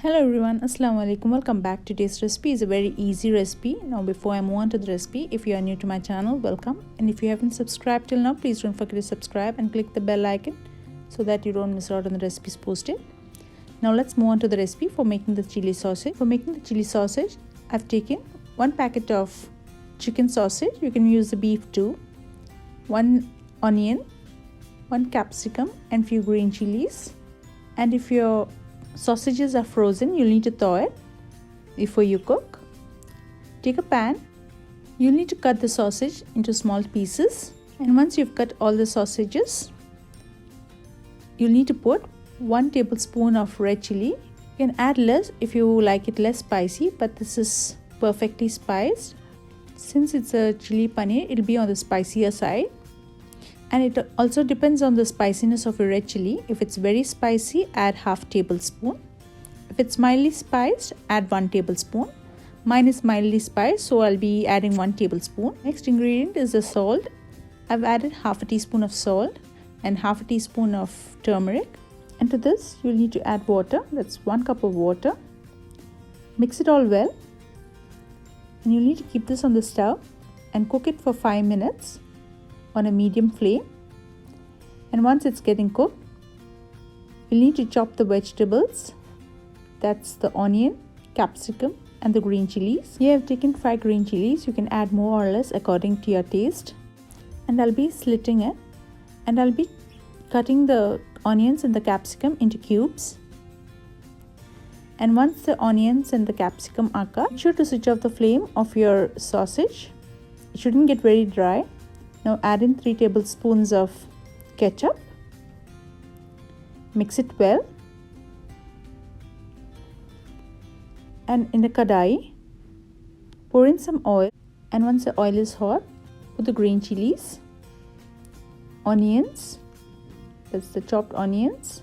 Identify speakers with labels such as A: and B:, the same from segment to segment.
A: Hello everyone, Assalamu alaikum. Welcome back. Today's recipe is a very easy recipe. Now before I move on to the recipe, if you are new to my channel, welcome, and if you haven't subscribed till now, please don't forget to subscribe and click the bell icon so that you don't miss out on the recipes posted. Now let's move on to the recipe for making the chili sausage. For making the chili sausage, I've taken 1 packet of chicken sausage. You can use the beef too, 1 onion, 1 capsicum and few green chilies. And if your sausages are frozen, you'll need to thaw it before you cook. Take a pan. You'll need to cut the sausage into small pieces, and once you've cut all the sausages, you'll need to put 1 tablespoon of red chili. You can add less if you like it less spicy, but this is perfectly spiced. Since it's a chili paneer, it'll be on the spicier side. And it also depends on the spiciness of your red chili. If it's very spicy, add half tablespoon. If it's mildly spiced, add 1 tablespoon. Mine is mildly spiced, so I'll be adding 1 tablespoon. Next ingredient is the salt. I've added half a teaspoon of salt and half a teaspoon of turmeric. And to this, you'll need to add water. That's 1 cup of water. Mix it all well. And you'll need to keep this on the stove and cook it for 5 minutes. On a medium flame. And once it's getting cooked, you'll need to chop the vegetables. That's the onion, capsicum and the green chilies. Here I've taken 5 green chilies. You can add more or less according to your taste. And I'll be slitting it, and I'll be cutting the onions and the capsicum into cubes. And once the onions and the capsicum are cut, be sure to switch off the flame of your sausage. It shouldn't get very dry. Now add in 3 tablespoons of ketchup. Mix it well. And in a kadai, pour in some oil. And once the oil is hot, put the green chilies, onions, that's the chopped onions.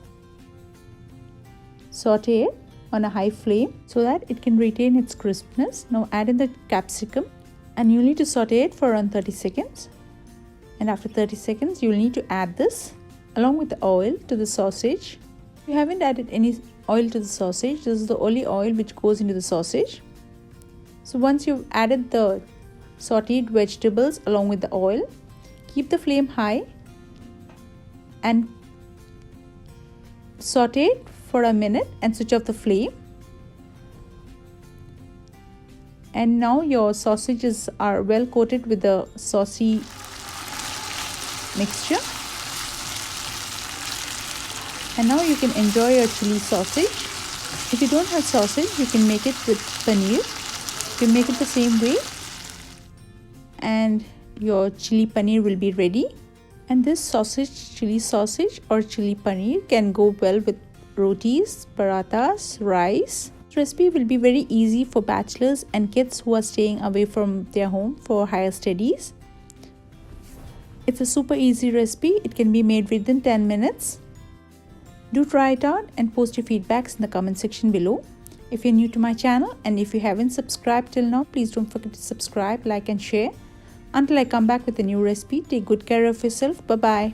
A: Saute it on a high flame so that it can retain its crispness. Now add in the capsicum, and you'll need to saute it for around 30 seconds. And after 30 seconds, you'll need to add this along with the oil to the sausage. If you haven't added any oil to the sausage, this is the only oil which goes into the sausage. So once you've added the sauteed vegetables along with the oil, keep the flame high and saute it for a minute and switch off the flame. And now your sausages are well coated with the saucy mixture, and now you can enjoy your chili sausage. If you don't have sausage, you can make it with paneer. You can make it the same way, and your chili paneer will be ready. And this sausage, chili sausage or chili paneer, can go well with rotis, parathas, rice. This recipe will be very easy for bachelors and kids who are staying away from their home for higher studies. It's a super easy recipe. It can be made within 10 minutes. Do try it out and post your feedbacks in the comment section below. If you're new to my channel and if you haven't subscribed till now, please don't forget to subscribe, like and share. Until I come back with a new recipe, take good care of yourself. Bye-bye.